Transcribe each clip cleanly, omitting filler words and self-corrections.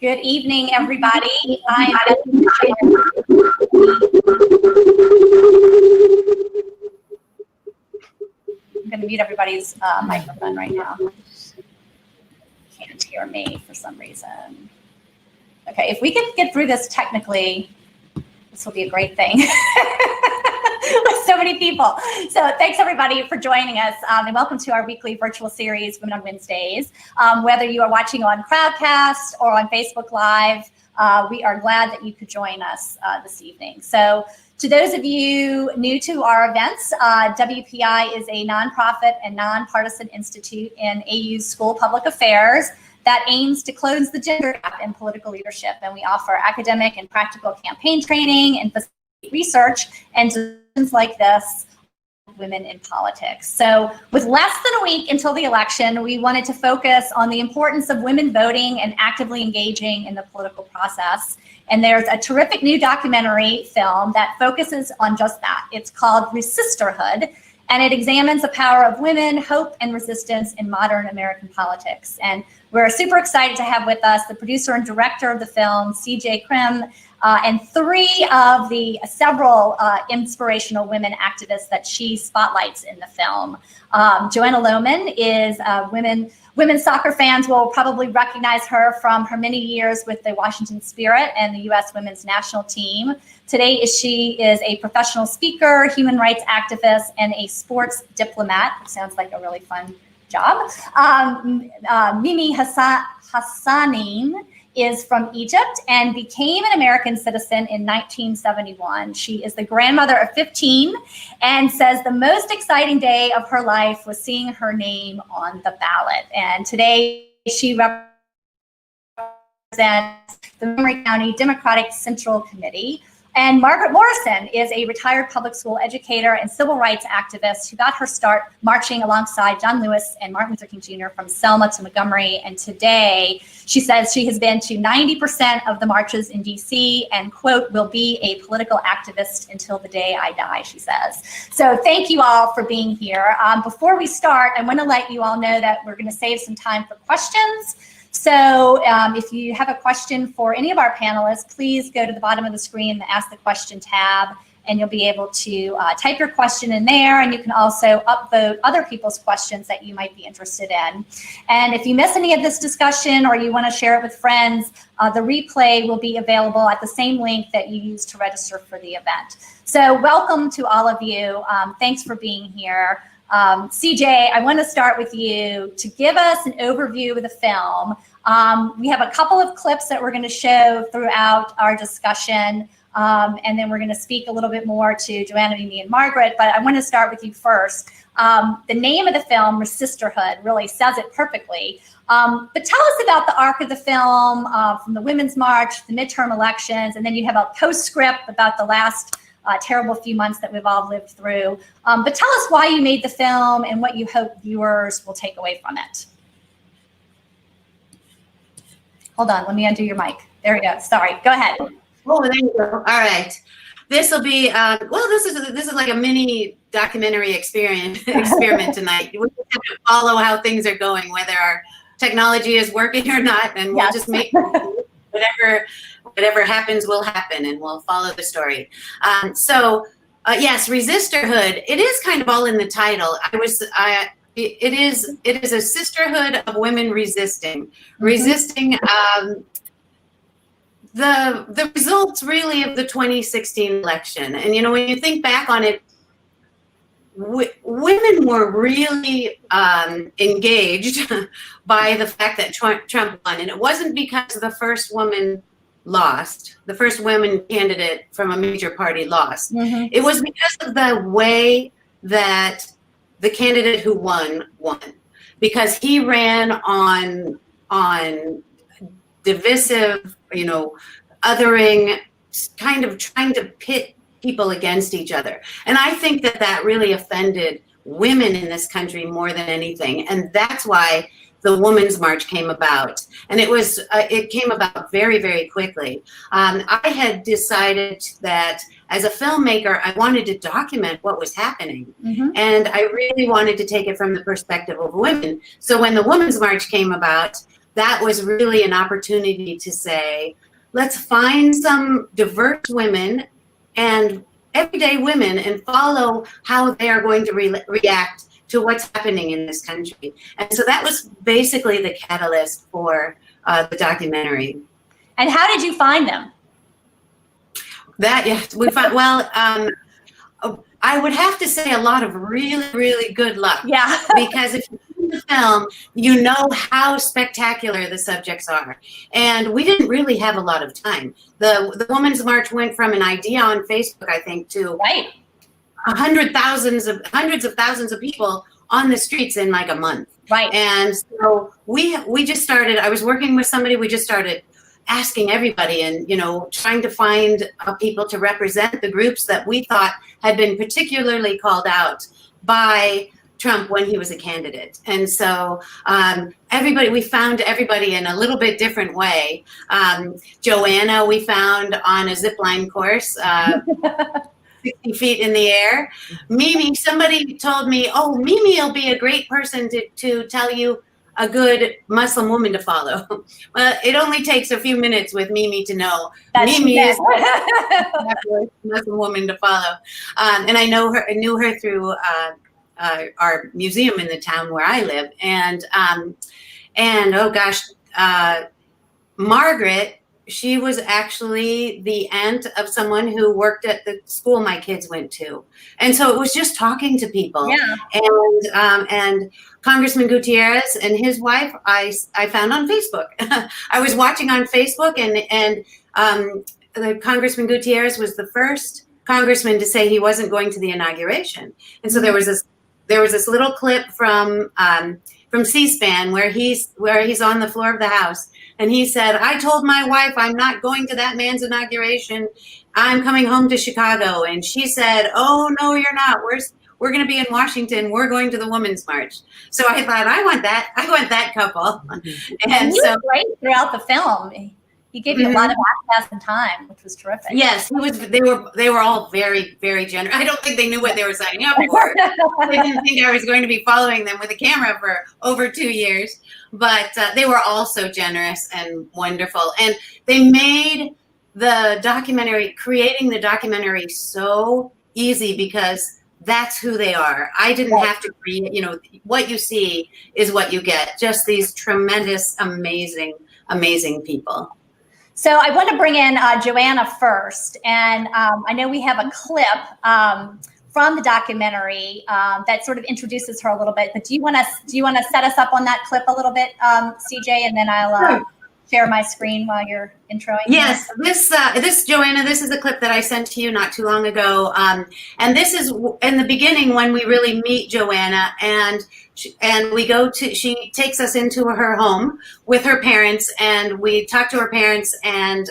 Good evening, everybody. I'm going to mute everybody's microphone right now. Can't hear me for some reason. Okay, if we can get through this technically, this will be a great thing. With so many people. So thanks everybody for joining us and welcome to our weekly virtual series, Women on Wednesdays. Whether you are watching on Crowdcast or on Facebook Live, we are glad that you could join us this evening. So to those of you new to our events, WPI is a nonprofit and nonpartisan institute in AU's School of Public Affairs that aims to close the gender gap in political leadership. And we offer academic and practical campaign training and research and discussions like this, women in politics. So with less than a week until the election, we wanted to focus on the importance of women voting and actively engaging in the political process. And there's a terrific new documentary film that focuses on just that. It's called Resisterhood, and it examines the power of women, hope, and resistance in modern American politics. And we're super excited to have with us the producer and director of the film, CJ Crim, and three of the several inspirational women activists that she spotlights in the film. Joanna Lohman is women's soccer fans will probably recognize her from her many years with the Washington Spirit and the U.S. women's national team. Today, she is a professional speaker, human rights activist, and a sports diplomat. It sounds like a really fun job. Mimi Hassanein is from Egypt and became an American citizen in 1971. She is the grandmother of 15 and says the most exciting day of her life was seeing her name on the ballot. And today she represents the Montgomery County Democratic Central Committee. And Margaret Morrison is a retired public school educator and civil rights activist who got her start marching alongside John Lewis and Martin Luther King Jr. from Selma to Montgomery. And today, she says she has been to 90% of the marches in DC and, quote, will be a political activist until the day I die, she says. So thank you all for being here. Before we start, I want to let you all know that we're going to save some time for questions. So if you have a question for any of our panelists, please go to the bottom of the screen, the Ask the Question tab, and you'll be able to type your question in there, and you can also upvote other people's questions that you might be interested in. And if you miss any of this discussion or you want to share it with friends, the replay will be available at the same link that you used to register for the event. So welcome to all of you. Thanks for being here. CJ, I want to start with you to give us an overview of the film. We have a couple of clips that we're going to show throughout our discussion, and then we're going to speak a little bit more to Joanna, Mimi, and Margaret, but I want to start with you first. The name of the film, Resisterhood, really says it perfectly. But tell us about the arc of the film, from the Women's March, the midterm elections, and then you have a postscript about the last terrible few months that we've all lived through. But tell us why you made the film and what you hope viewers will take away from it. Hold on, let me undo your mic. There we go. Sorry, go ahead. Oh, there you go. All right. This will be well. This is like a mini documentary experiment tonight. We have to follow how things are going, whether our technology is working or not, and we'll just make whatever happens will happen, and we'll follow the story. Yes, Resisterhood. It is kind of all in the title. It is a sisterhood of women resisting the results really of the 2016 election. And you know, when you think back on it, women were really engaged by the fact that Trump won, and it wasn't because the first woman lost, the first women candidate from a major party lost. It was because of the way that the candidate who won, because he ran on divisive, you know, othering, kind of trying to pit people against each other. And I think that really offended women in this country more than anything. And that's why the Women's March came about. And it came about very, very quickly. I had decided that as a filmmaker, I wanted to document what was happening. And I really wanted to take it from the perspective of women. So when the Women's March came about, that was really an opportunity to say, let's find some diverse women and everyday women and follow how they are going to react to what's happening in this country. And so that was basically the catalyst for the documentary. And how did you find them? We found, well, I would have to say a lot of really, really good luck. Yeah. Because if you see the film, you know how spectacular the subjects are. And we didn't really have a lot of time. The Women's March went from an idea on Facebook, I think, to Right. hundreds of thousands of people on the streets in like a month. Right. And so we just started, I was working with somebody, we just started asking everybody and, trying to find people to represent the groups that we thought had been particularly called out by Trump when he was a candidate. And so we found everybody in a little bit different way. Joanna, we found on a zipline course, 60 feet in the air. Mimi, somebody told me, Mimi will be a great person to tell you a good Muslim woman to follow. Well, it only takes a few minutes with Mimi to know Mimi is a Muslim woman to follow. And I knew her through our museum in the town where I live. And oh gosh, Margaret, she was actually the aunt of someone who worked at the school my kids went to. And so it was just talking to people. Yeah. And Congressman Gutierrez and his wife, I found on Facebook. I was watching on Facebook and the Congressman Gutierrez was the first congressman to say he wasn't going to the inauguration. And so there was this little clip from C-SPAN where he's on the floor of the House. And he said, I told my wife I'm not going to that man's inauguration. I'm coming home to Chicago. And she said, oh, no, you're not. We're going to be in Washington. We're going to the Women's March. So I thought, I want that couple. Mm-hmm. And he was great throughout the film. He gave you a lot of access and time, which was terrific. Yes, they were all very, very generous. I don't think they knew what they were signing up for. They didn't think I was going to be following them with a camera for over 2 years. But they were all so generous and wonderful. And they made creating the documentary so easy because that's who they are. I didn't have to create, what you see is what you get. Just these tremendous, amazing, amazing people. So I want to bring in Joanna first, and I know we have a clip from the documentary that sort of introduces her a little bit. But do you want to set us up on that clip a little bit, CJ, and then I'll share my screen while you're introing? Yes, this Joanna, this is a clip that I sent to you not too long ago, and this is in the beginning when we really meet Joanna, and she takes us into her home with her parents, and we talk to her parents, and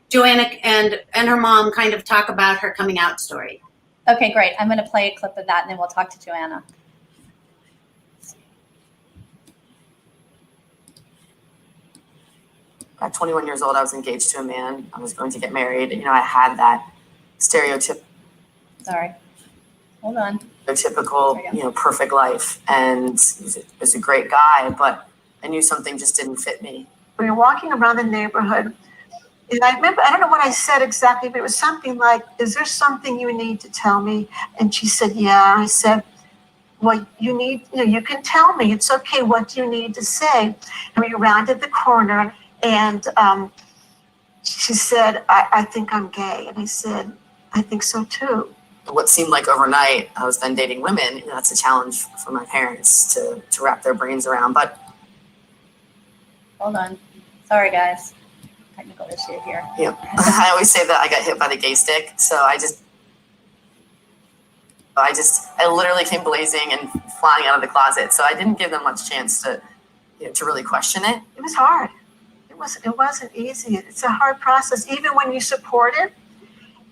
Joanna and her mom kind of talk about her coming out story. Okay, great. I'm going to play a clip of that, and then we'll talk to Joanna. At 21 years old, I was engaged to a man. I was going to get married. I had that stereotypical, perfect life. And he was a great guy, but I knew something just didn't fit me. We were walking around the neighborhood, and I remember, I don't know what I said exactly, but it was something like, is there something you need to tell me? And she said, yeah. I said, well, you can tell me. It's okay. What do you need to say? And we rounded the corner, and she said, I think I'm gay. And I said, I think so too. What seemed like overnight, I was then dating women. That's a challenge for my parents to wrap their brains around. But hold on. Sorry, guys. Technical issue here. Yeah. I always say that I got hit by the gay stick. So I literally came blazing and flying out of the closet. So I didn't give them much chance to really question it. It was hard. It wasn't easy. It's a hard process, even when you support it,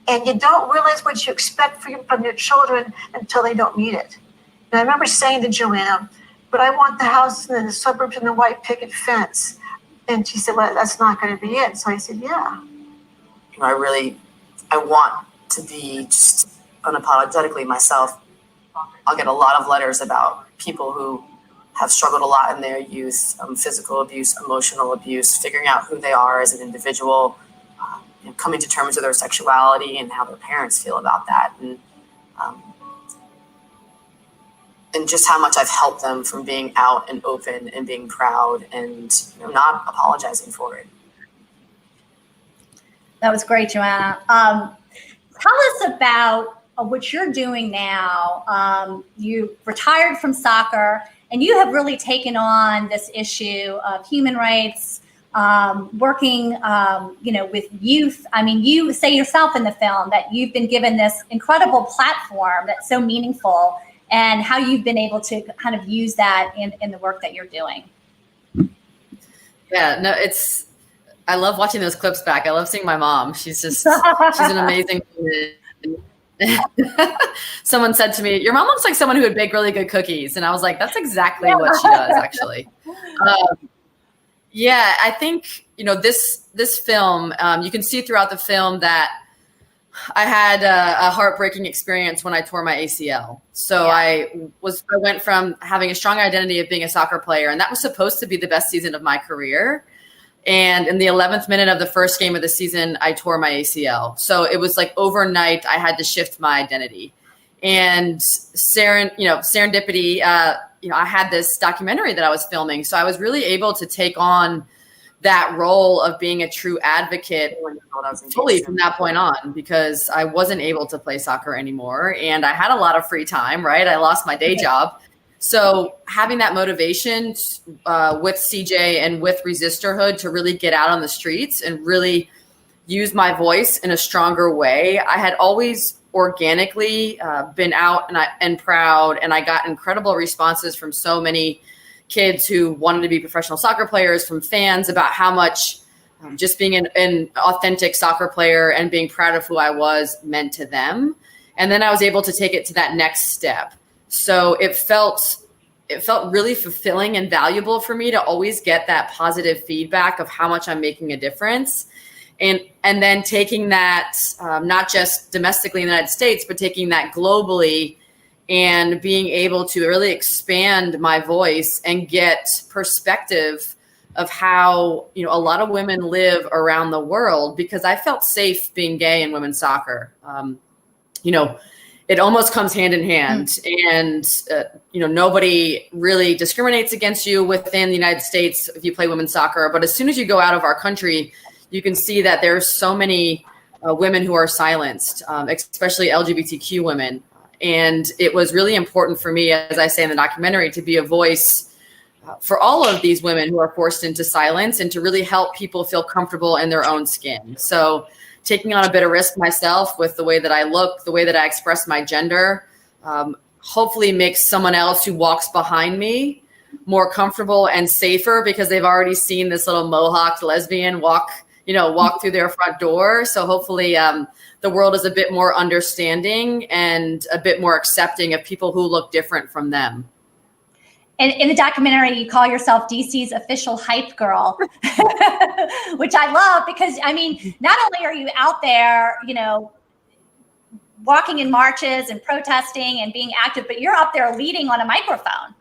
and you don't realize what you expect from your children until they don't meet it. And I remember saying to Joanna, but I want the house in the suburbs and the white picket fence. And she said, well, that's not going to be it. So I said, yeah. I want to be just unapologetically myself. I'll get a lot of letters about people who have struggled a lot in their youth, physical abuse, emotional abuse, figuring out who they are as an individual, coming to terms with their sexuality and how their parents feel about that. And just how much I've helped them from being out and open and being proud and not apologizing for it. That was great, Joanna. Tell us about what you're doing now. You retired from soccer, and you have really taken on this issue of human rights, working, with youth. I mean, you say yourself in the film that you've been given this incredible platform that's so meaningful, and how you've been able to kind of use that in the work that you're doing. Yeah, no, I love watching those clips back. I love seeing my mom. She's an amazing woman. Someone said to me, your mom looks like someone who would bake really good cookies. And I was like, that's exactly what she does, actually. I think, this film, you can see throughout the film that I had a heartbreaking experience when I tore my ACL. So I went from having a strong identity of being a soccer player, and that was supposed to be the best season of my career. And in the 11th minute of the first game of the season, I tore my ACL. So it was like overnight, I had to shift my identity. And serendipity, I had this documentary that I was filming. So I was really able to take on that role of being a true advocate fully from that point on, because I wasn't able to play soccer anymore. And I had a lot of free time, right? I lost my day job. So having that motivation with CJ and with Resisterhood to really get out on the streets and really use my voice in a stronger way. I had always organically been out and proud, and I got incredible responses from so many kids who wanted to be professional soccer players, from fans, about how much just being an authentic soccer player and being proud of who I was meant to them. And then I was able to take it to that next step. So it felt really fulfilling and valuable for me to always get that positive feedback of how much I'm making a difference. And then taking that, not just domestically in the United States, but taking that globally and being able to really expand my voice and get perspective of how, a lot of women live around the world, because I felt safe being gay in women's soccer. It almost comes hand in hand, and, nobody really discriminates against you within the United States if you play women's soccer. But as soon as you go out of our country, you can see that there's so many women who are silenced, especially LGBTQ women. And it was really important for me, as I say in the documentary, to be a voice for all of these women who are forced into silence, and to really help people feel comfortable in their own skin. So taking on a bit of risk myself with the way that I look, the way that I express my gender, hopefully makes someone else who walks behind me more comfortable and safer, because they've already seen this little mohawked lesbian walk through their front door. So hopefully the world is a bit more understanding and a bit more accepting of people who look different from them. And in the documentary, you call yourself DC's official hype girl, which I love, because, not only are you out there, walking in marches and protesting and being active, but you're up there leading on a microphone.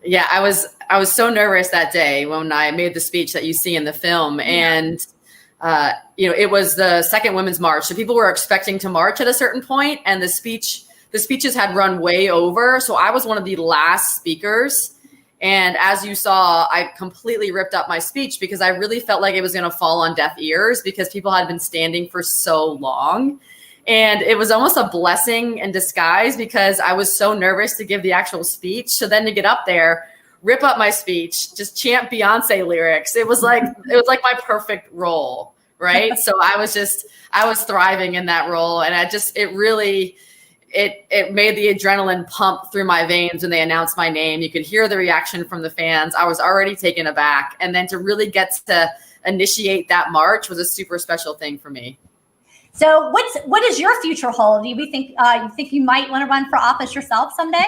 Yeah, I was so nervous that day when I made the speech that you see in the film. And, it was the second Women's March. So people were expecting to march at a certain point, and the speeches had run way over. So I was one of the last speakers. And as you saw, I completely ripped up my speech because I really felt like it was going to fall on deaf ears, because people had been standing for so long. And it was almost a blessing in disguise, because I was so nervous to give the actual speech. So then to get up there, rip up my speech, just chant Beyonce lyrics. It was like my perfect role, right? So I was thriving in that role. And it made the adrenaline pump through my veins when they announced my name. You could hear the reaction from the fans. I was already taken aback. And then to really get to initiate that march was a super special thing for me. So what does your future hold? Do you think you might want to run for office yourself someday?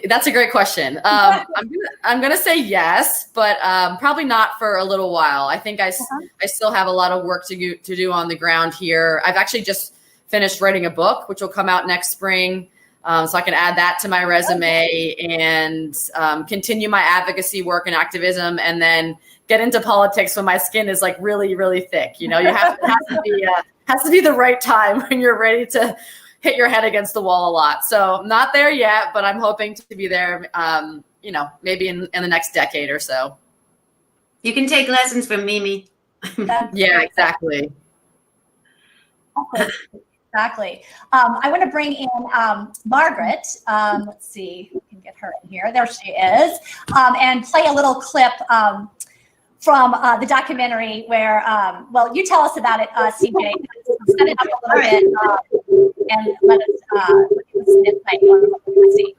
That's a great question. I'm gonna say yes, but probably not for a little while. I think I still have a lot of work to do on the ground here. I've actually just finished writing a book, which will come out next spring. So I can add that to my resume and continue my advocacy work and activism, and then get into politics when my skin is like really, really thick. You know, it has to be the right time when you're ready to hit your head against the wall a lot. So I'm not there yet, but I'm hoping to be there, maybe in the next decade or so. You can take lessons from Mimi. Yeah, exactly. Exactly. I want to bring in Margaret. Let's see if we can get her in here. There she is. And play a little clip from the documentary where, you tell us about it, CJ. Set it up a little bit and let us give us an insight on what we see.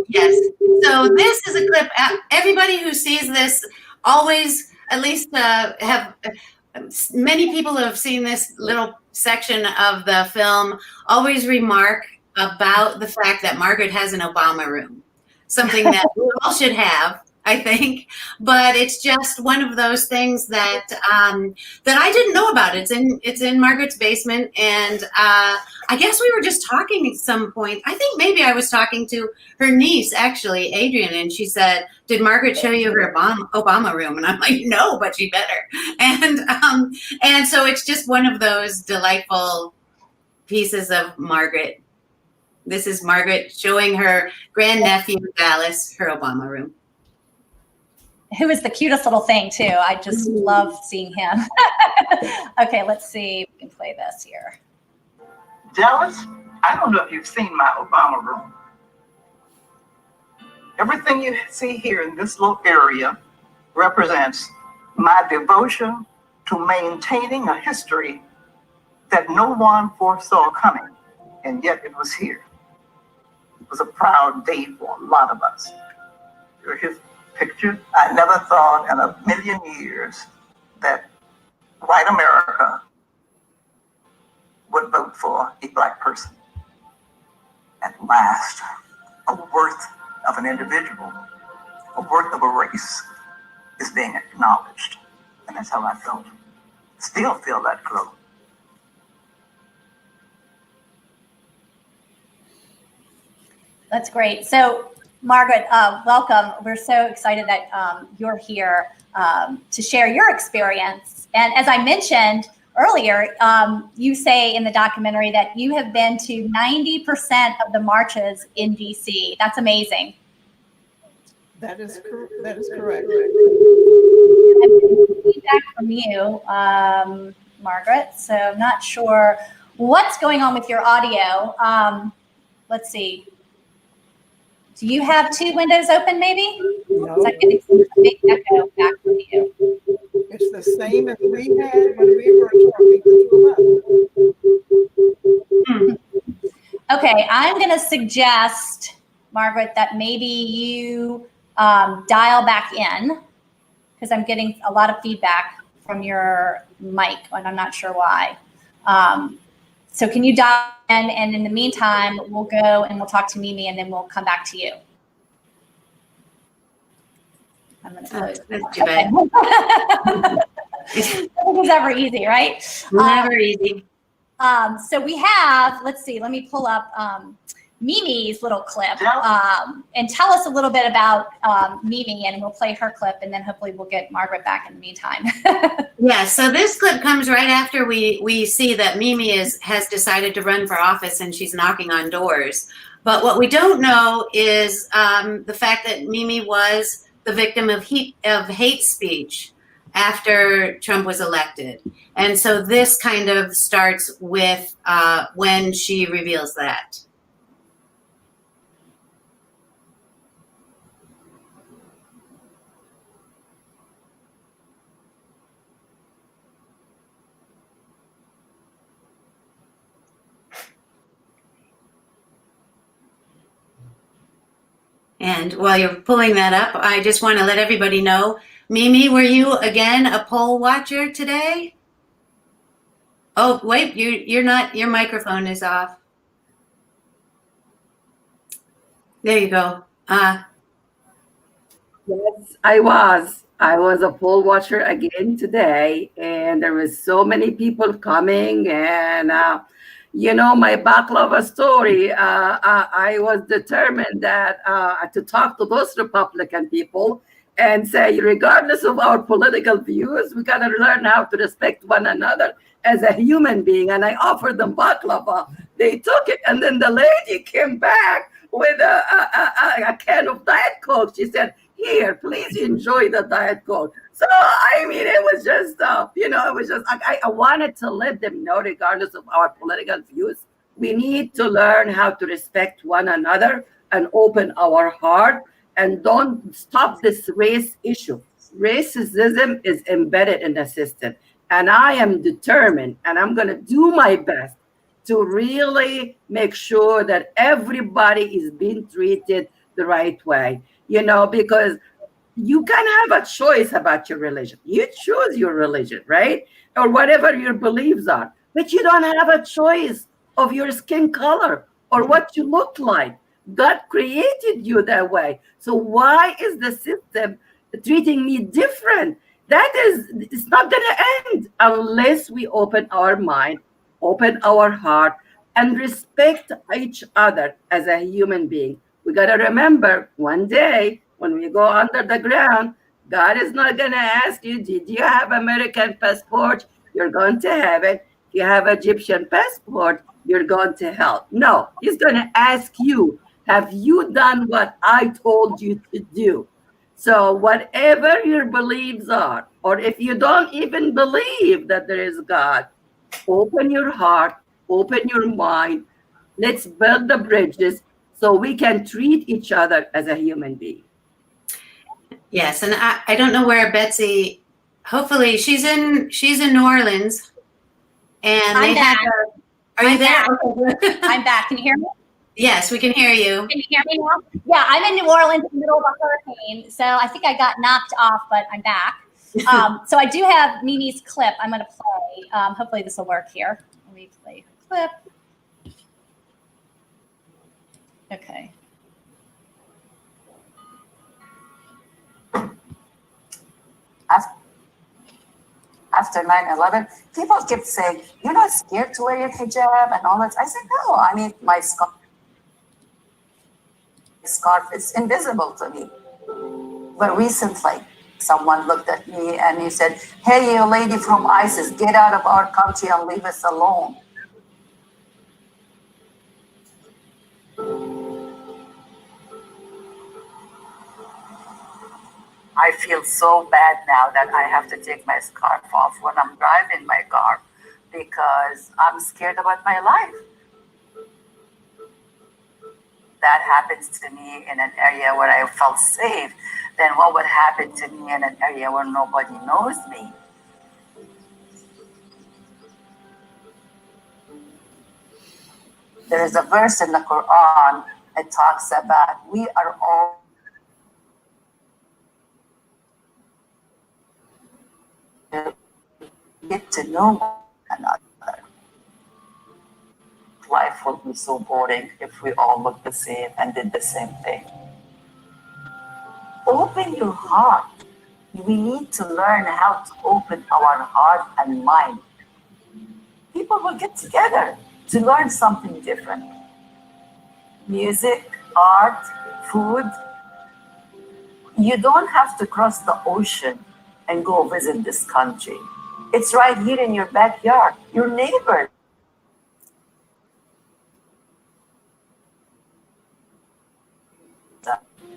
Yes. So this is a clip. Everybody who sees this always, at least many people who have seen this little section of the film always remark about the fact that Margaret has an Obama room, something that we all should have, I think, but it's just one of those things that that I didn't know about. It's in Margaret's basement, and I guess we were just talking at some point. I think maybe I was talking to her niece, actually, Adrian, and she said, "Did Margaret show you her Obama room?" And I'm like, "No, but she better." And so it's just one of those delightful pieces of Margaret. This is Margaret showing her grandnephew Dallas her Obama room. Who is the cutest little thing too. I just love seeing him. Okay, let's see if we can play this here. Dallas, I don't know if you've seen my Obama room. Everything you see here in this little area represents my devotion to maintaining a history that no one foresaw coming, and yet it was here. It was a proud day for a lot of us. Here are his picture. I never thought in a million years that white America would vote for a black person. At last, a worth of an individual, a worth of a race is being acknowledged. And that's how I felt. Still feel that glow. That's great. So, Margaret, welcome. We're so excited that you're here to share your experience. And as I mentioned earlier, you say in the documentary that you have been to 90% of the marches in DC. That's amazing. That is correct. Feedback from you, Margaret. So I'm not sure what's going on with your audio. Let's see. Do you have two windows open, maybe? No. I'm getting a big echo back from you. It's the same as we had when we were talking to Okay, I'm going to suggest, Margaret, that maybe you dial back in, because I'm getting a lot of feedback from your mic, and I'm not sure why. So can you dial in, and in the meantime, we'll go and we'll talk to Mimi, and then we'll come back to you. I'm going to close. That's too bad. It's never easy, right? Never easy. So we have, let's see, let me pull up Mimi's little clip and tell us a little bit about Mimi, and we'll play her clip, and then hopefully we'll get Margaret back in the meantime. Yeah, so this clip comes right after we see that Mimi has decided to run for office, and she's knocking on doors. But what we don't know is the fact that Mimi was the victim of hate speech after Trump was elected. And so this kind of starts with when she reveals that. And while you're pulling that up, I just want to let everybody know, Mimi, were you again a poll watcher today? Oh, wait, you're not, your microphone is off. There you go. Yes, I was. I was a poll watcher again today, and there was so many people coming, and my baklava story, I was determined that to talk to those Republican people and say, regardless of our political views, we got to learn how to respect one another as a human being. And I offered them baklava. They took it. And then the lady came back with a can of Diet Coke. She said, here, please enjoy the Diet Coke. So, I mean, it was just, it was just, I wanted to let them know, regardless of our political views, we need to learn how to respect one another and open our heart and don't stop this race issue. Racism is embedded in the system. And I am determined, and I'm going to do my best to really make sure that everybody is being treated the right way, because you can have a choice about your religion. You choose your religion, right? Or whatever your beliefs are. But you don't have a choice of your skin color or what you look like. God created you that way. So why is the system treating me different? It's not going to end unless we open our mind, open our heart, and respect each other as a human being. We got to remember, one day when we go under the ground, God is not going to ask you, did you have American passport? You're going to heaven. If you have Egyptian passport, you're going to hell. No, he's going to ask you, have you done what I told you to do? So whatever your beliefs are, or if you don't even believe that there is God, open your heart, open your mind. Let's build the bridges so we can treat each other as a human being. Yes, and I don't know where Betsy. Hopefully, she's in New Orleans, and I'm back. Are you I'm there? back. Okay. I'm back. Can you hear me? Yes, we can hear you. Can you hear me now? Yeah, I'm in New Orleans in the middle of a hurricane, so I think I got knocked off, but I'm back. So I do have Mimi's clip I'm going to play. Hopefully this will work here. Let me play her clip. Okay. After 9/11, people kept saying, you're not scared to wear your hijab and all that. I said, no, I mean, my scarf is invisible to me. But recently, someone looked at me and he said, hey, you lady from ISIS, get out of our country and leave us alone. I feel so bad now that I have to take my scarf off when I'm driving my car because I'm scared about my life. That happens to me in an area where I felt safe, then what would happen to me in an area where nobody knows me? There is a verse in the Quran, it talks about we are all get to know one another. Life would be so boring if we all looked the same and did the same thing. Open your heart. We need to learn how to open our heart and mind. People will get together to learn something different. Music, art, food. You don't have to cross the ocean and go visit this country. It's right here in your backyard, your neighbor.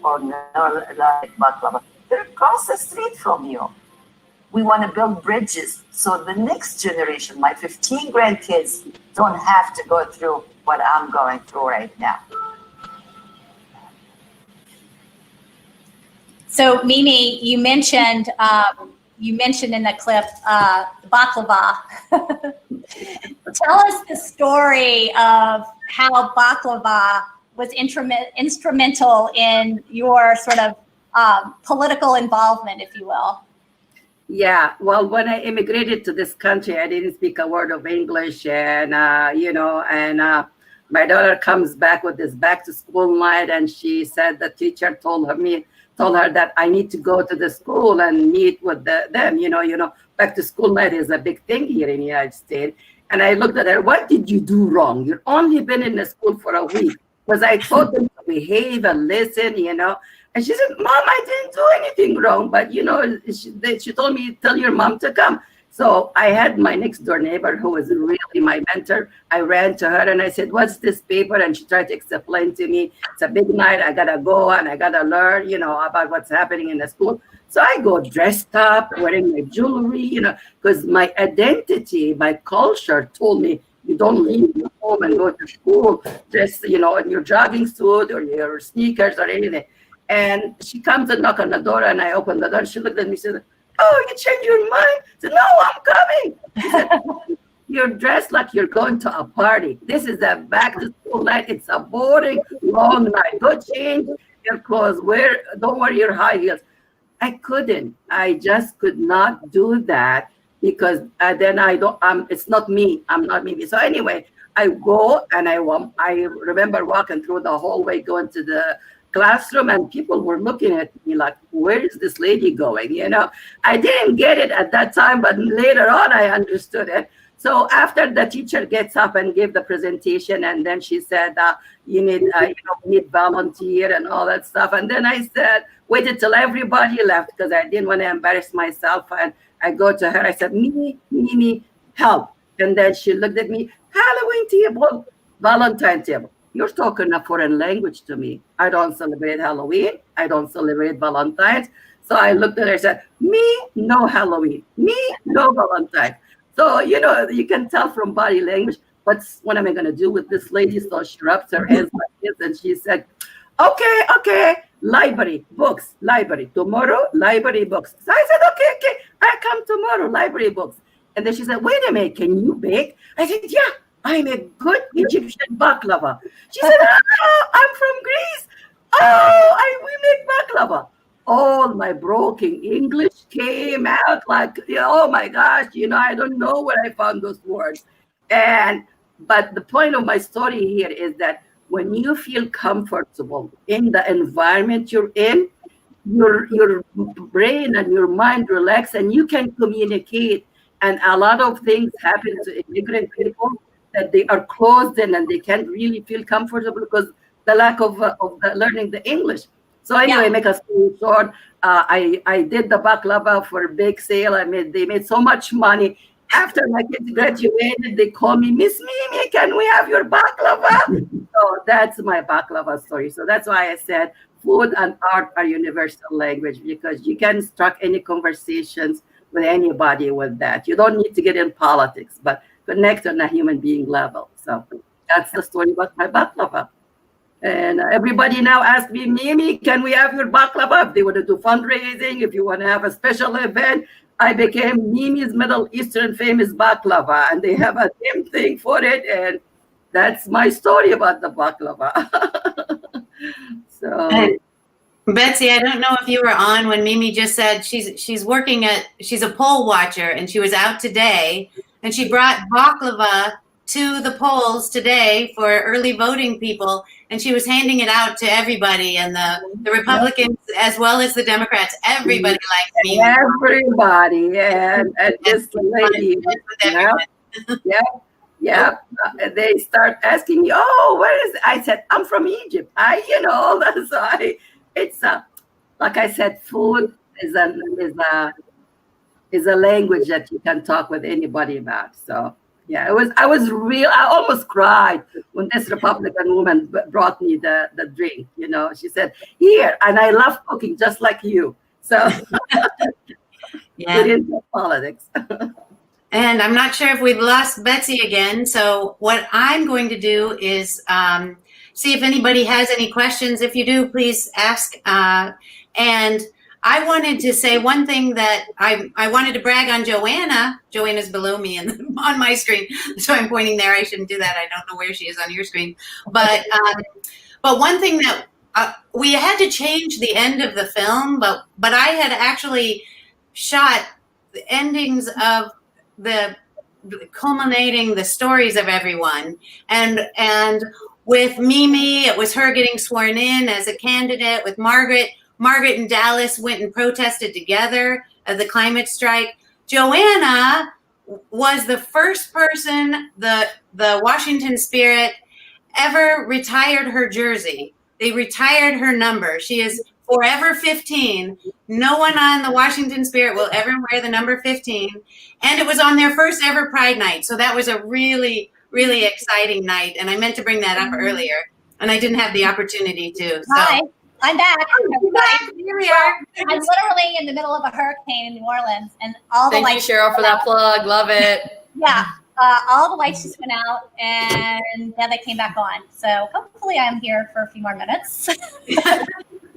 Or like baklava. They're across the street from you. We want to build bridges so the next generation, my 15 grandkids, don't have to go through what I'm going through right now. So Mimi, you mentioned in the clip baklava. Tell us the story of how baklava was instrumental in your sort of political involvement, if you will. Yeah, well, when I immigrated to this country, I didn't speak a word of English, and my daughter comes back with this back to school night, and she said the teacher told her that I need to go to the school and meet with them. Back to school night is a big thing here in the United States. And I looked at her, what did you do wrong? You've only been in the school for a week. Because I taught them to behave and listen, you know. And she said, Mom, I didn't do anything wrong. But, you know, she told me, tell your mom to come. So I had my next door neighbor who was really my mentor. I ran to her and I said, what's this paper? And she tried to explain to me, it's a big night. I got to go and I got to learn, you know, about what's happening in the school. So I go dressed up, wearing my jewelry, you know, because my identity, my culture told me, you don't leave your home and go to school just, you know, in your jogging suit or your sneakers or anything. And she comes and knocks on the door and I open the door. She looked at me and said, oh, you changed your mind? I said, no, I'm coming. She said, you're dressed like you're going to a party. This is a back to school night. It's a boring, long night. Go change your clothes. Don't wear your high heels. I couldn't. I just could not do that because then it's not me. I'm not Mimi. So anyway, I go and I remember walking through the hallway, going to the classroom, and people were looking at me like, where is this lady going? You know, I didn't get it at that time, but later on I understood it. So after the teacher gets up and gave the presentation, and then she said, you need, we need volunteer and all that stuff. And then I said, waited till everybody left because I didn't want to embarrass myself. And I go to her, I said, Mimi, help. And then she looked at me, Halloween table, Valentine table. You're talking a foreign language to me. I don't celebrate Halloween. I don't celebrate Valentine's. So I looked at her and said, me, no Halloween. Me, no Valentine. So, you know, you can tell from body language, what am I going to do with this lady? So she rubs her hands like this and she said, okay, library, books, library. Tomorrow, library, books. So I said, okay, I come tomorrow, library, books. And then she said, wait a minute, can you bake? I said, yeah, I'm a good Egyptian baklava. She said, I'm from Greece. We make baklava. All my broken English came out like, oh my gosh, you know, I don't know where I found those words. But the point of my story here is that when you feel comfortable in the environment you're in, your brain and your mind relax and you can communicate. And a lot of things happen to immigrant people that they are closed in and they can't really feel comfortable because the lack of learning the English. So anyway, make a story short, I did the baklava for a big sale. They made so much money. After my kids graduated, they called me, Miss Mimi, can we have your baklava? So that's my baklava story. So that's why I said food and art are universal language, because you can strike any conversations with anybody with that. You don't need to get in politics, but connect on a human being level. So that's the story about my baklava. And everybody now asks me, Mimi, can we have your baklava? If they want to do fundraising, if you want to have a special event, I became Mimi's Middle Eastern famous baklava, and they have a damn thing for it. And that's my story about the baklava. So, hey, Betsy, I don't know if you were on when Mimi just said she's a poll watcher, and she was out today, and she brought baklava to the polls today for early voting people, and she was handing it out to everybody, and the Republicans as well as the Democrats. Everybody likes me. Everybody, and this lady, yeah. They start asking me, "Oh, where is it?" I said, "I'm from Egypt." It's like I said, food is a language that you can talk with anybody about. So. Yeah, I was real. I almost cried when this Republican woman brought me the drink. You know, she said, "Here," and I love cooking just like you. So, get into politics. And I'm not sure if we've lost Betsy again. So what I'm going to do is see if anybody has any questions. If you do, please ask. And I wanted to say one thing that I wanted to brag on Joanna. Joanna's below me and on my screen, so I'm pointing there. I shouldn't do that. I don't know where she is on your screen. But one thing that we had to change the end of the film, but I had actually shot the endings of the culminating the stories of everyone. And with Mimi, it was her getting sworn in as a candidate. With Margaret and Dallas went and protested together at the climate strike. Joanna was the first person, the Washington Spirit, ever retired her jersey. They retired her number. She is forever 15. No one on the Washington Spirit will ever wear the number 15. And it was on their first ever Pride night. So that was a really, really exciting night. And I meant to bring that up earlier, and I didn't have the opportunity to. So. Hi, I'm back. Here we are. I'm literally in the middle of a hurricane in New Orleans, and all the Thank you, lights. Cheryl, for that plug. Love it. Yeah, all the lights just went out, and then they came back on. So hopefully, I'm here for a few more minutes.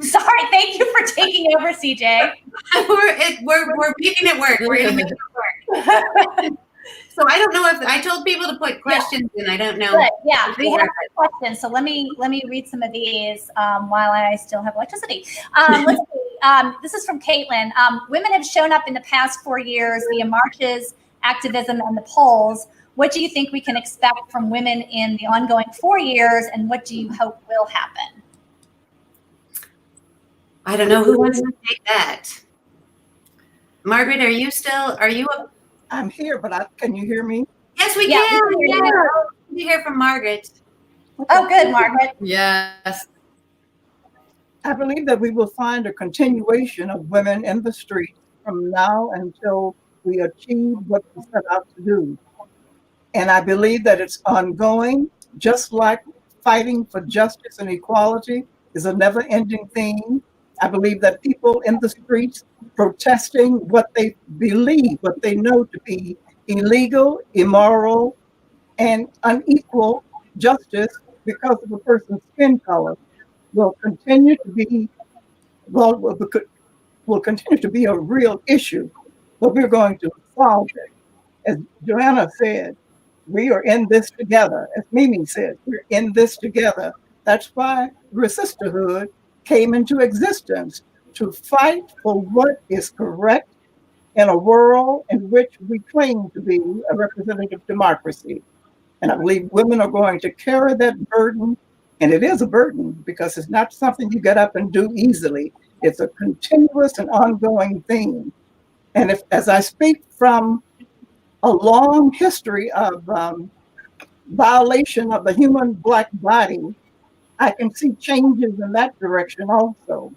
Sorry, thank you for taking over, CJ. We're making it work. We're gonna make it work. So I don't know if I told people to put questions in. I don't know. Good. Yeah, we have questions. So let me read some of these while I still have electricity. Let's see. This is from Caitlin. Women have shown up in the past 4 years via marches, activism, and the polls. What do you think we can expect from women in the ongoing 4 years, and what do you hope will happen? I don't know who wants to take that. Margaret, are you? I'm here, but can you hear me? Yes, we Yeah, can. we can hear Yeah. you. We hear from Margaret. Oh, good, Margaret. Yes. I believe that we will find a continuation of women in the street from now until we achieve what we set out to do. And I believe that it's ongoing, just like fighting for justice and equality is a never-ending thing. I believe that people in the streets protesting what they believe, what they know to be illegal, immoral, and unequal justice because of a person's skin color will continue to be a real issue, but we're going to solve it. As Joanna said, we are in this together. As Mimi said, we're in this together. That's why Resisterhood came into existence, to fight for what is correct in a world in which we claim to be a representative democracy. And I believe women are going to carry that burden. And it is a burden because it's not something you get up and do easily. It's a continuous and ongoing thing. And as I speak from a long history of violation of the human Black body, I can see changes in that direction also.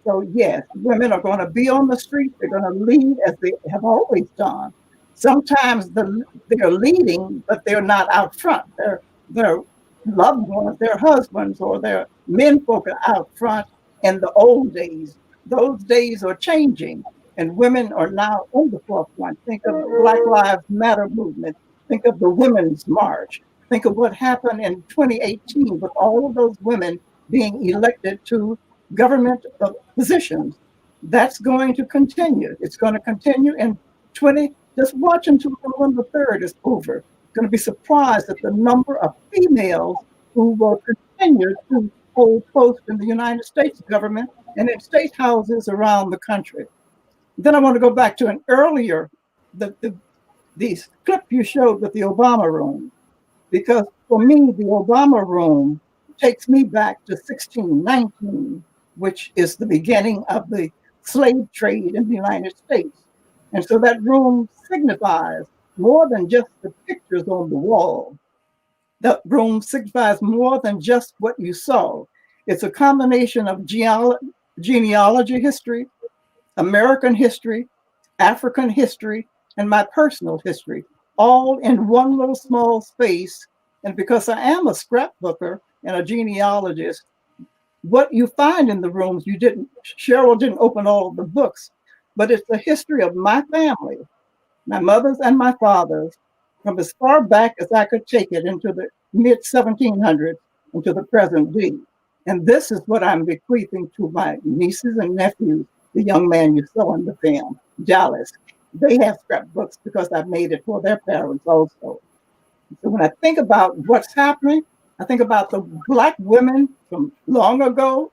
So yes, women are going to be on the street. They're going to lead as they have always done. Sometimes they're leading, but they're not out front. Their loved ones, their husbands, or their men folk are out front in the old days. Those days are changing, and women are now in the forefront. Think of the Black Lives Matter movement. Think of the Women's March. Think of what happened in 2018 with all of those women being elected to government positions. That's going to continue. It's going to continue in just watch until November 3rd is over. Going to be surprised at the number of females who will continue to hold posts in the United States government and in state houses around the country. Then I want to go back to an earlier, the clip you showed with the Obama room, because for me, the Obama room takes me back to 1619, which is the beginning of the slave trade in the United States. And so that room signifies more than just the pictures on the wall. That room signifies more than just what you saw. It's a combination of genealogy history, American history, African history, and my personal history, all in one little small space. And because I am a scrapbooker and a genealogist, what you find in the rooms, Cheryl didn't open all of the books, but it's the history of my family, my mother's and my father's, from as far back as I could take it into the mid 1700s into the present day. And this is what I'm bequeathing to my nieces and nephews, the young man you saw in the film, Dallas. They have scrapbooks because I made it for their parents also. So when I think about what's happening, I think about the Black women from long ago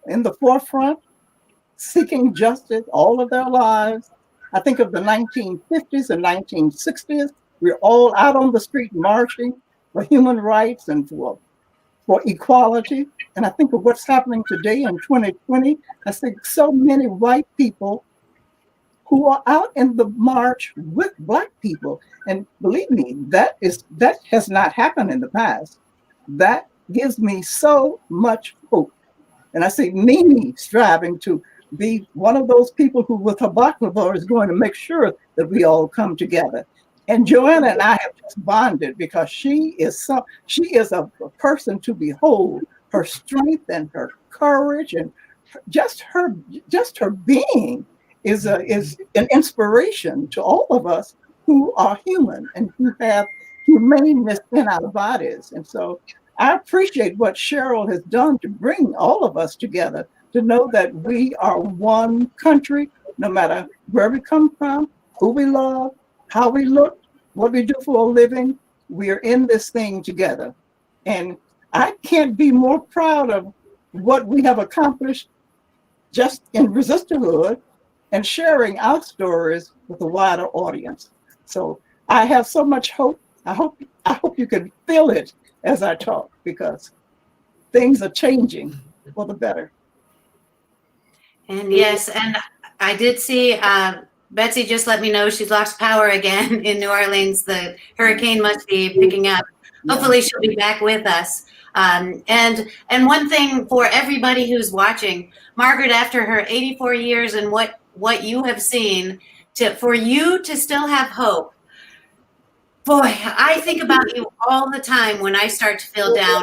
in the forefront, seeking justice all of their lives. I think of the 1950s and 1960s. We're all out on the street marching for human rights and for equality. And I think of what's happening today in 2020. I think so many white people who are out in the march with Black people. And believe me, that has not happened in the past. That gives me so much hope. And I see Mimi striving to be one of those people who, with her baklava, is going to make sure that we all come together. And Joanna and I have just bonded because she is a person to behold. Her strength and her courage and just her being is an inspiration to all of us who are human and who have humaneness in our bodies. And so I appreciate what Cheryl has done to bring all of us together, to know that we are one country, no matter where we come from, who we love, how we look, what we do for a living. We are in this thing together. And I can't be more proud of what we have accomplished just in Resisterhood and sharing our stories with a wider audience. So I have so much hope. I hope you can feel it as I talk, because things are changing for the better. And yes, and I did see Betsy just let me know she's lost power again in New Orleans. The hurricane must be picking up. Hopefully she'll be back with us. And one thing for everybody who's watching, Margaret, after her 84 years and what you have seen, for you to still have hope. Boy, I think about you all the time when I start to feel down.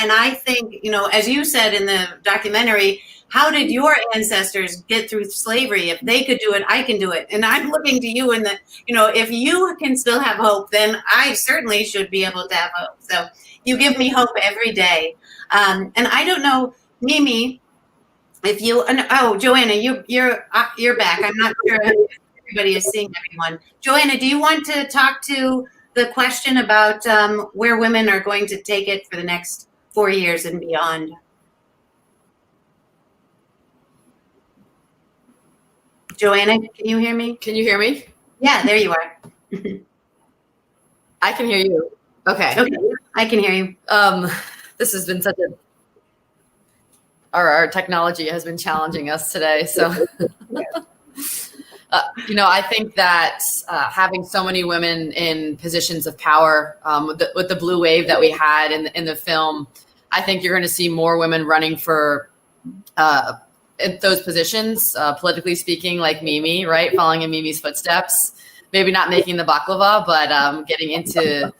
And I think, as you said in the documentary, how did your ancestors get through slavery? If they could do it, I can do it. And I'm looking to you if you can still have hope, then I certainly should be able to have hope. So you give me hope every day. And I don't know, Mimi, if you, Joanna, you're back. I'm not sure if everybody is seeing everyone. Joanna, do you want to talk to the question about where women are going to take it for the next 4 years and beyond? Joanna, can you hear me? Can you hear me? Yeah, there you are. I can hear you. Okay. I can hear you. This has been our technology has been challenging us today. So, I think that having so many women in positions of power with the blue wave that we had in the film, I think you're going to see more women running for in those positions, politically speaking, like Mimi, right? Following in Mimi's footsteps, maybe not making the baklava, but getting into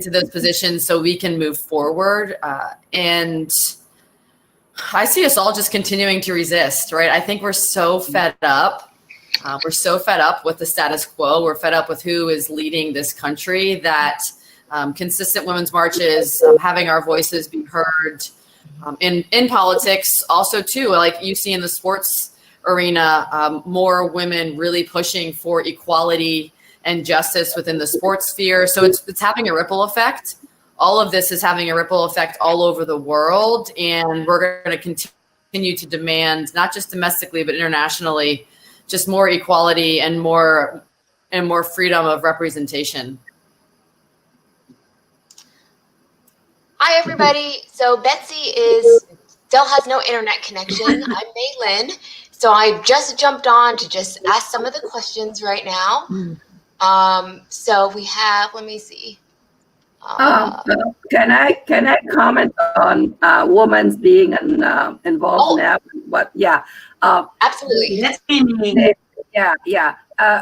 those positions so we can move forward. And I see us all just continuing to resist, right? I think we're so fed up. We're so fed up with the status quo. We're fed up with who is leading this country, that consistent women's marches, having our voices be heard, in politics also too, like you see in the sports arena, more women really pushing for equality and justice within the sports sphere. So it's having a ripple effect. All of this is having a ripple effect all over the world, and we're going to continue to demand, not just domestically but internationally, just more equality and more freedom of representation. Hi, everybody. So Betsy still has no internet connection. I'm Maylin. So I just jumped on to just ask some of the questions right now. So we have, let me see. Can I comment on women's being involved now? But yeah. Absolutely. Yeah.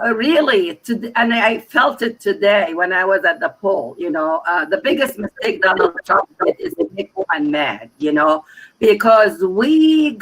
Really, and I felt it today when I was at the poll. The biggest mistake Donald Trump did is to make women mad. Because we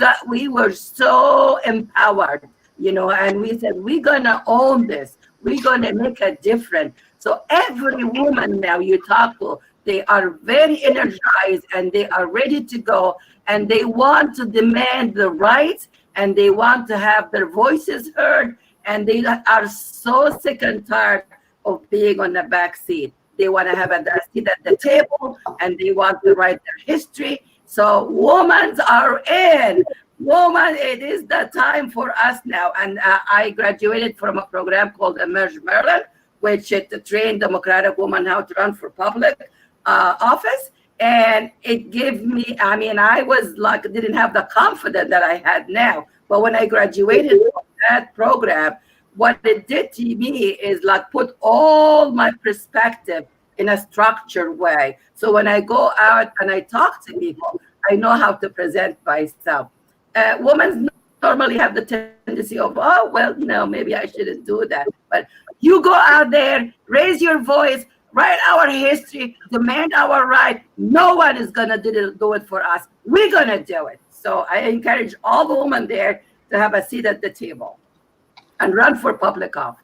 were so empowered. And we said we're gonna own this. We're gonna make a difference. So every woman now you talk to, they are very energized and they are ready to go, and they want to demand the rights, and they want to have their voices heard. And they are so sick and tired of being on the back seat. They want to have a seat at the table, and they want to write their history. So women are in. Woman, it is the time for us now. And I graduated from a program called Emerge Maryland, which it trained Democratic women how to run for public office. And it gave me, I was didn't have the confidence that I had now. But when I graduated from that program, what it did to me is like put all my perspective in a structured way. So when I go out and I talk to people, I know how to present myself. Women normally have the tendency of, oh, well, maybe I shouldn't do that. But you go out there, raise your voice, write our history, demand our right. No one is going to do it for us. We're going to do it. So I encourage all the women there to have a seat at the table and run for public office.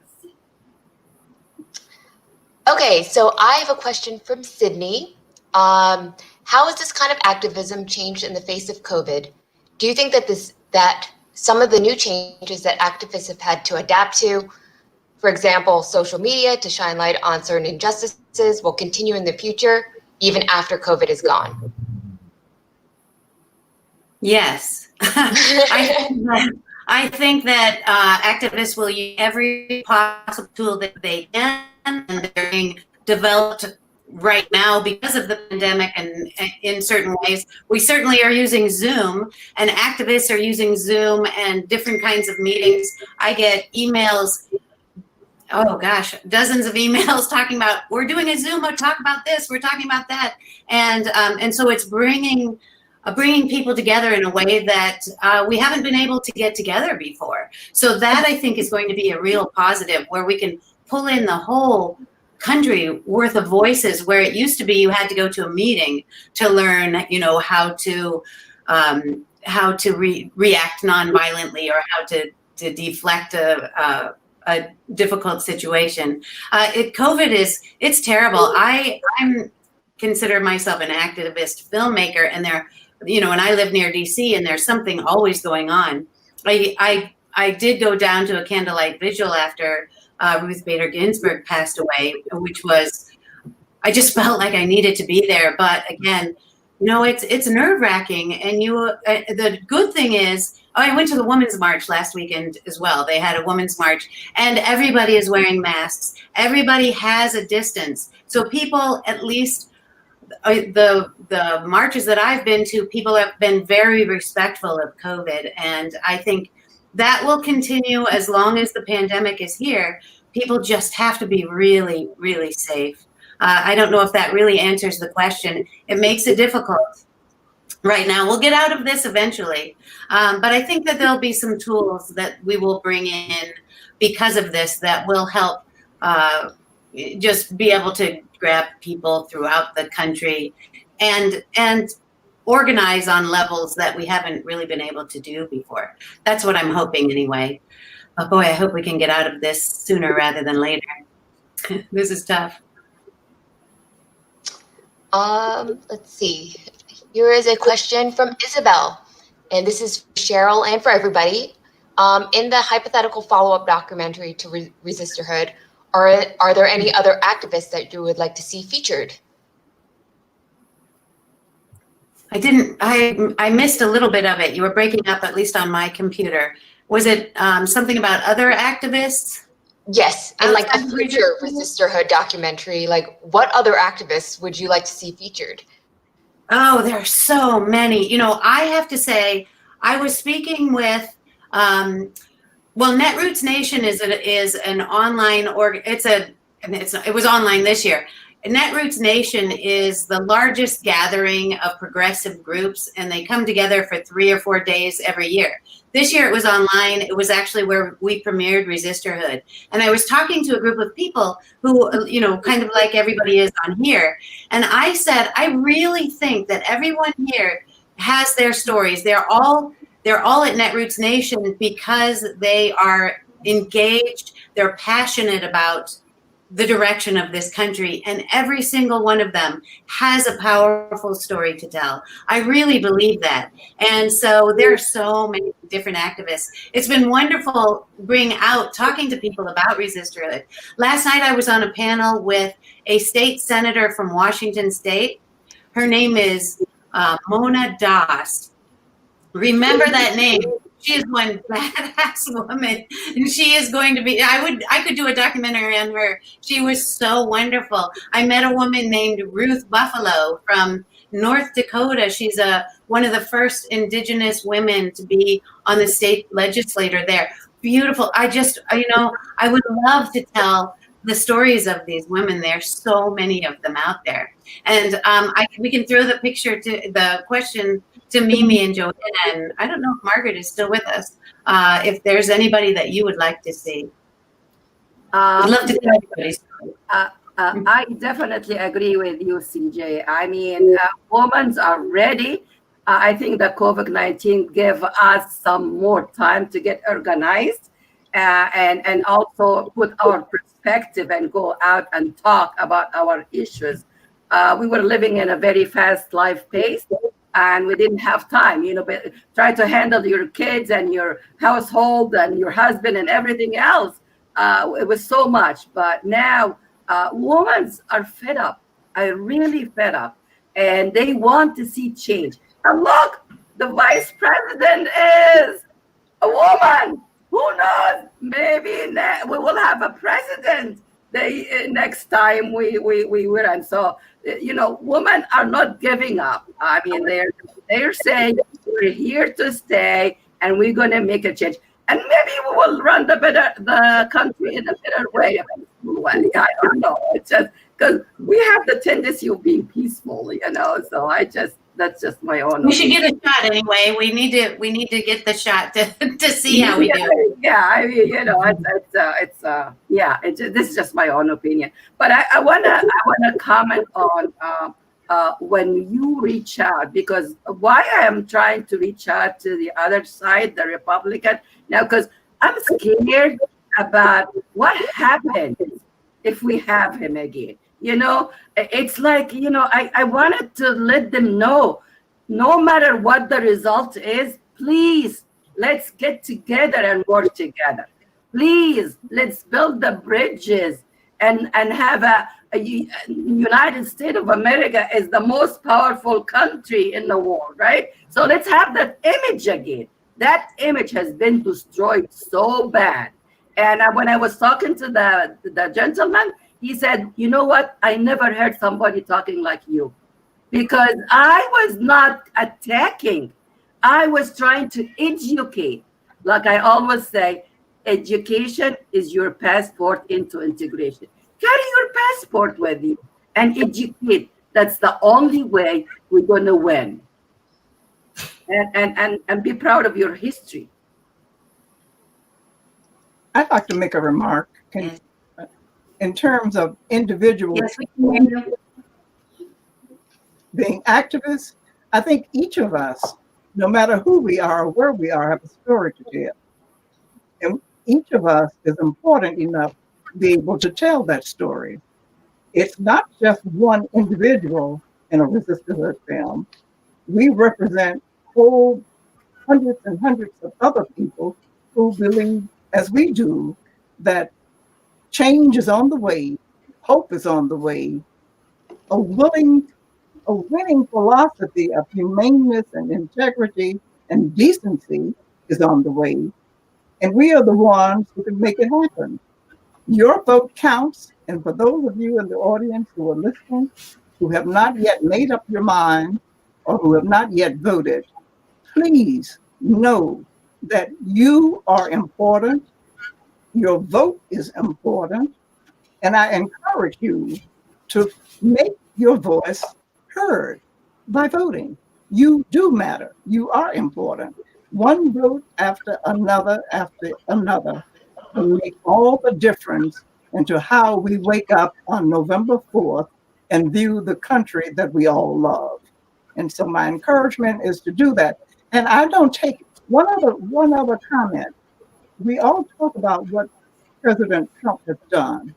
Okay, so I have a question from Sydney. How has this kind of activism changed in the face of COVID? Do you think that some of the new changes that activists have had to adapt to, for example, social media to shine light on certain injustices, will continue in the future, even after COVID is gone? Yes. I think that activists will use every possible tool that they can, and they're being developed right now because of the pandemic. And in certain ways, we certainly are using Zoom, and activists are using Zoom and different kinds of meetings. I get emails, oh gosh, dozens of emails talking about, we're doing a Zoom, we'll talk about this, we're talking about that. And so it's bringing people together in a way that we haven't been able to get together before. So that, I think, is going to be a real positive, where we can pull in the whole country worth of voices, where it used to be you had to go to a meeting to learn, how to react nonviolently, or how to deflect a difficult situation. COVID it's terrible. I'm consider myself an activist filmmaker, and and I live near DC, and there's something always going on. I did go down to a candlelight vigil after Ruth Bader Ginsburg passed away, which was, I just felt like I needed to be there. But again, it's nerve-wracking. And the good thing is, I went to the Women's March last weekend as well. They had a Women's March, and everybody is wearing masks. Everybody has a distance. So people, at least the marches that I've been to, people have been very respectful of COVID. And I think that will continue as long as the pandemic is here. People just have to be really, really safe. I don't know if that really answers the question. It makes it difficult right now. We'll get out of this eventually. But I think that there'll be some tools that we will bring in because of this that will help just be able to grab people throughout the country and organize on levels that we haven't really been able to do before. That's what I'm hoping anyway. But boy, I hope we can get out of this sooner rather than later. This is tough. Let's see. Here is a question from Isabel, and this is for Cheryl and for everybody. In the hypothetical follow-up documentary to Resisterhood, are there any other activists that you would like to see featured? I missed a little bit of it. You were breaking up, at least on my computer. Was it something about other activists? Yes, and like a future Resisterhood documentary, like what other activists would you like to see featured? Oh, there are so many. I have to say, I was speaking with, Netroots Nation is an online it was online this year. Netroots Nation is the largest gathering of progressive groups, and they come together for 3 or 4 days every year. This year it was online. It was actually where we premiered Resisterhood. And I was talking to a group of people who, kind of like everybody is on here. And I said, I really think that everyone here has their stories. They're all at Netroots Nation because they are engaged. They're passionate about the direction of this country, and every single one of them has a powerful story to tell. I really believe that. And so there are so many different activists. It's been wonderful talking to people about Resisterhood. Last night I was on a panel with a state senator from Washington State. Her name is Mona Das. Remember that name. She is one badass woman, and she is going to be, I could do a documentary on her. She was so wonderful. I met a woman named Ruth Buffalo from North Dakota. She's one of the first indigenous women to be on the state legislature there. beautiful. I just, I would love to tell the stories of these women. There's so many of them out there. And we can throw the question to Mimi and Joanna. And I don't know if Margaret is still with us. If there's anybody that you would like to see. I'd love to tell everybody's story. I definitely agree with you, CJ. I mean, women are ready. I think that COVID-19 gave us some more time to get organized and also put our perspective and go out and talk about our issues. We were living in a very fast life pace, and we didn't have time, but try to handle your kids and your household and your husband and everything else. It was so much, but now women are fed up. Are really fed up, and they want to see change. And look, the vice president is a woman. Who knows? Maybe we will have a president next time we run. So, women are not giving up. I mean, they're saying we're here to stay, and we're going to make a change. And maybe we will run the country in a better way. I don't know. It's just because we have the tendency of being peaceful, So that's just my own. We should get a shot anyway. We need to get the shot to see how we do. Yeah, I mean, this is just my own opinion. But I wanna comment on when you reach out, because why I am trying to reach out to the other side, the Republican, now, because I'm scared about what happens if we have him again. It's like, I wanted to let them know, no matter what the result is, please, let's get together and work together. Please, let's build the bridges and have a United States of America is the most powerful country in the world, right? So let's have that image again. That image has been destroyed so bad. And when I was talking to the gentleman, he said, you know what? I never heard somebody talking like you, because I was not attacking. I was trying to educate. Like I always say, education is your passport into integration. Carry your passport with you and educate. That's the only way we're going to win. And be proud of your history. I'd like to make a remark in terms of individuals being activists. I think each of us, no matter who we are or where we are, have a story to tell. And each of us is important enough to be able to tell that story. It's not just one individual in a Resisterhood film. We represent whole hundreds and hundreds of other people who believe, as we do, that change is on the way, hope is on the way, a winning philosophy of humaneness and integrity and decency is on the way, and we are the ones who can make it happen. Your vote counts, and for those of you in the audience who are listening, who have not yet made up your mind or who have not yet voted, please know that you are important. Your vote is important, and I encourage you to make your voice heard by voting. You do matter. You are important. One vote after another will make all the difference into how we wake up on November 4th and view the country that we all love. And so my encouragement is to do that. And I don't take one other comment. We all talk about what President Trump has done.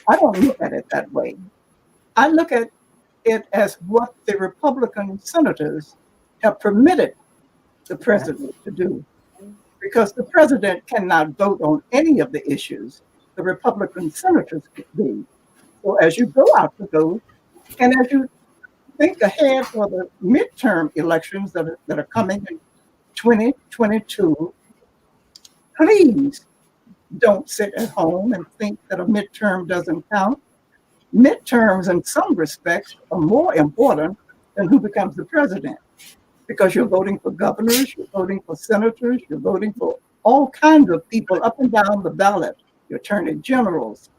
I don't look at it that way. I look at it as what the Republican senators have permitted the president to do, because the president cannot vote on any of the issues the Republican senators could do. So as you go out to vote, and as you think ahead for the midterm elections that are coming in 2022, please don't sit at home and think that a midterm doesn't count. Midterms, in some respects, are more important than who becomes the president, because you're voting for governors, you're voting for senators, you're voting for all kinds of people up and down the ballot, your attorney generals.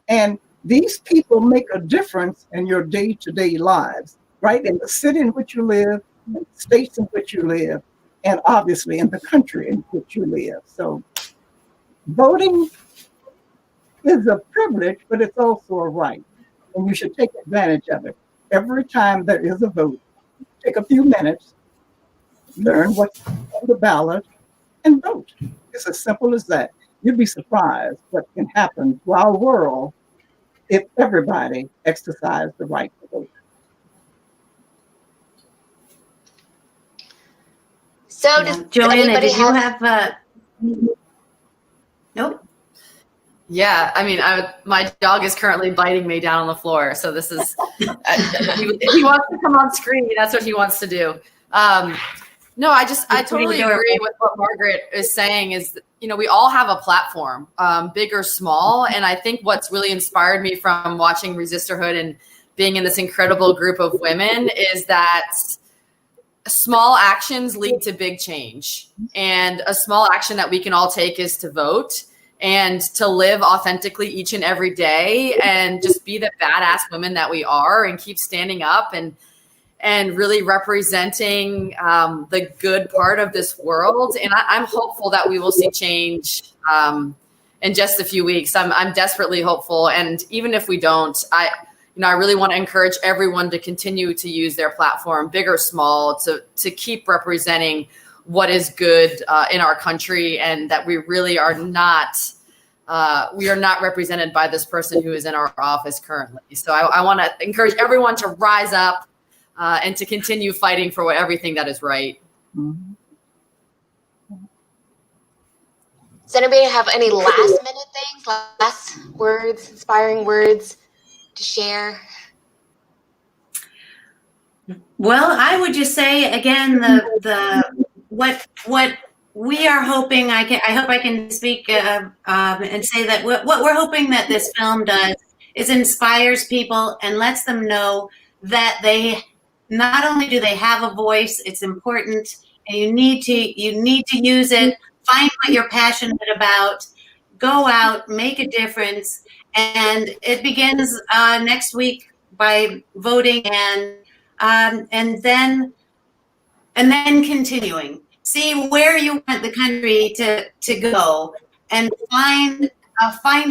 And these people make a difference in your day-to-day lives, right? In the city in which you live, in the states in which you live, and obviously in the country in which you live. So voting is a privilege, but it's also a right. And you should take advantage of it. Every time there is a vote, take a few minutes, learn what's on the ballot, and vote. It's as simple as that. You'd be surprised what can happen to our world if everybody exercised the right to vote. So does Joanna, anybody did you have? Nope. Yeah, I mean, my dog is currently biting me down on the floor. So this is, if he wants to come on screen, that's what he wants to do. No, I totally agree with what Margaret is saying is, we all have a platform, big or small. And I think what's really inspired me from watching Resisterhood and being in this incredible group of women is that small actions lead to big change. And a small action that we can all take is to vote and to live authentically each and every day and just be the badass women that we are and keep standing up and really representing the good part of this world. And I'm hopeful that we will see change in just a few weeks. I'm desperately hopeful. And even if we don't, I really want to encourage everyone to continue to use their platform, big or small, to keep representing what is good in our country, and that we really are not represented by this person who is in our office currently. So I want to encourage everyone to rise up and to continue fighting for everything that is right. Mm-hmm. Does anybody have any last minute things, last words, inspiring words to share? Well, I would just say again, what we are hoping. I hope I can speak and say that what we're hoping that this film does is inspires people and lets them know that they not only do they have a voice, it's important, and you need to use it. Find what you're passionate about. Go out, make a difference, and it begins next week by voting and then continuing. See where you want the country to go, and find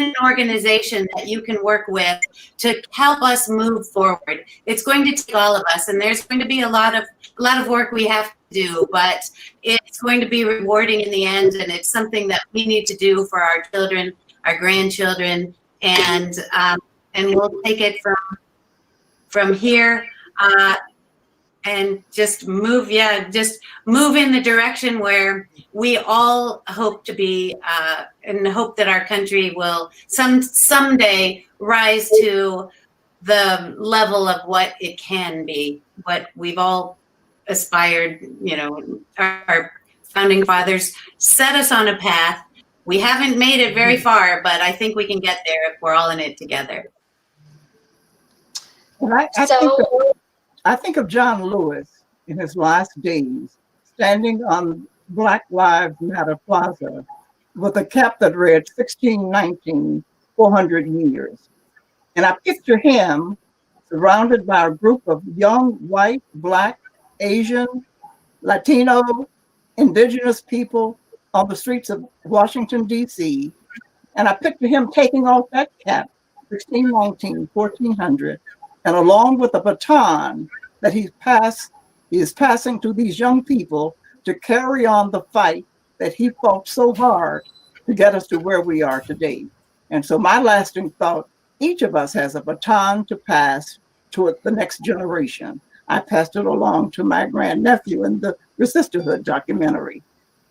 an organization that you can work with to help us move forward. It's going to take all of us, and there's going to be a lot of work we have to do, but it's going to be rewarding in the end, and it's something that we need to do for our children, our grandchildren, and we'll take it from here. And just move in the direction where we all hope to be, and hope that our country will someday rise to the level of what it can be, what we've all aspired. Our founding fathers set us on a path. We haven't made it very far, but I think we can get there if we're all in it together. And I think of John Lewis in his last days, standing on Black Lives Matter Plaza with a cap that read 1619, 400 years. And I picture him surrounded by a group of young, white, Black, Asian, Latino, indigenous people on the streets of Washington, D.C. And I picture him taking off that cap, 1619, 1400, and along with a baton that he is passing to these young people to carry on the fight that he fought so hard to get us to where we are today. And so my lasting thought, each of us has a baton to pass to the next generation. I passed it along to my grandnephew in the Resisterhood documentary,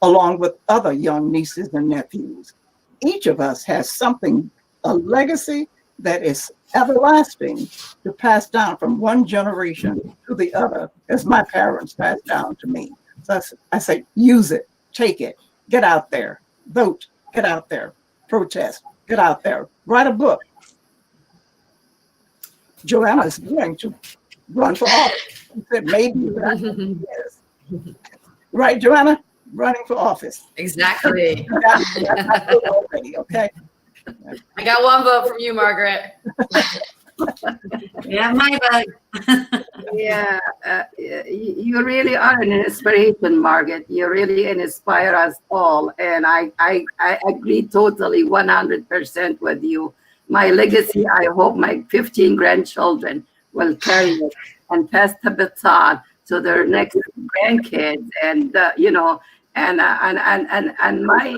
along with other young nieces and nephews. Each of us has something, a legacy that is everlasting to pass down from one generation to the other, as my parents passed down to me. So I say, use it, take it, get out there, vote, get out there, protest, get out there, write a book. Joanna is going to run for office. She said maybe, yes. Right, Joanna? running for office. Exactly. That's my vote already, okay? I got one vote from you, Margaret. Yeah, my vote. Yeah, you really are an inspiration, Margaret. You really inspire us all. And I agree totally 100% with you. My legacy, I hope my 15 grandchildren will carry it and pass the baton to their next grandkids. And, and my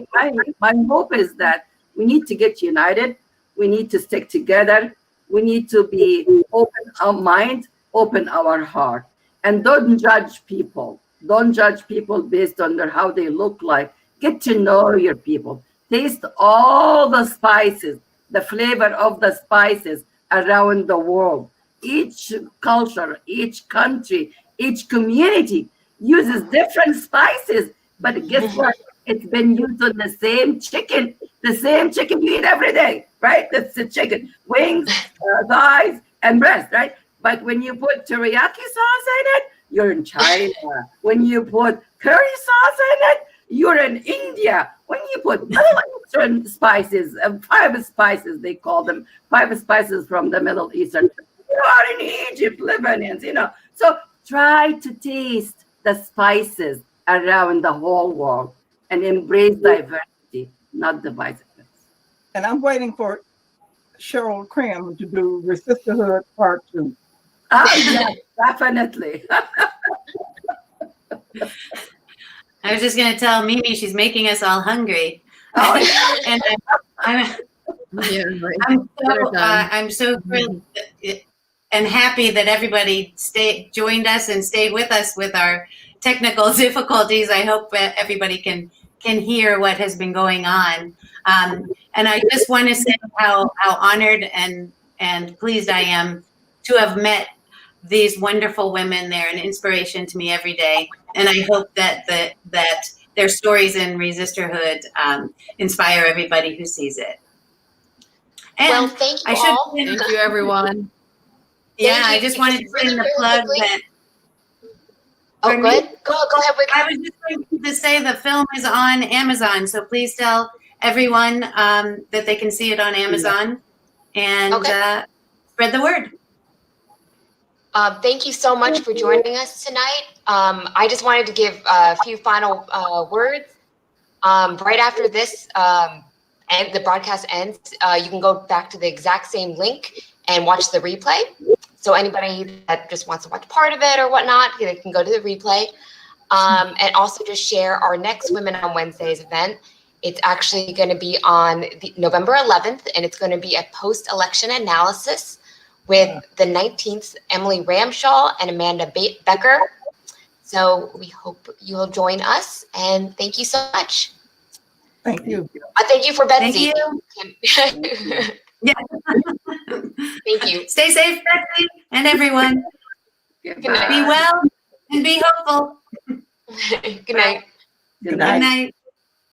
hope is that we need to get united. We need to stick together. We need to be open our mind, open our heart, and don't judge people. Don't judge people based on how they look like. Get to know your people. Taste all the spices, the flavor of the spices around the world. Each culture, each country, each community uses different spices, but guess what? It's been used on the same chicken you eat every day, right? That's the chicken, wings, thighs, and breast, right? But when you put teriyaki sauce in it, you're in China. When you put curry sauce in it, you're in India. When you put Middle Eastern spices, 5 spices, they call them 5 spices from the Middle Eastern. You are in Egypt, Lebanese, So try to taste the spices around the whole world and embrace diversity, not divisiveness. And I'm waiting for Cheryl Crim to do Resisterhood Part 2. Yes, definitely. I was just going to tell Mimi she's making us all hungry. Oh, yeah. And I'm so thrilled and happy that everybody joined us and stayed with us with our technical difficulties. I hope everybody can hear what has been going on. And I just want to say how honored and pleased I am to have met these wonderful women. They're an inspiration to me every day. And I hope that their stories in Resisterhood inspire everybody who sees it. And well, thank you all. Thank you, everyone. Yeah, I just wanted to put in the plug that. Oh, go ahead. Go ahead. I was just going to say the film is on Amazon, so please tell everyone that they can see it on Amazon and spread the word. Thank you so much for joining us tonight. I just wanted to give a few final words. Right after this and the broadcast ends, you can go back to the exact same link and watch the replay. So anybody that just wants to watch part of it or whatnot, they can go to the replay. And also just share our next Women on Wednesdays event. It's actually going to be on November 11th, and it's going to be a post-election analysis with the 19th Emily Ramshaw and Amanda Becker. So we hope you'll join us, and thank you so much. Thank you. Thank you for Betsy. Thank you. Yeah. Thank you. Stay safe, Betsy, and everyone. Good night. Be well and be hopeful. Good night. Good night. Good night.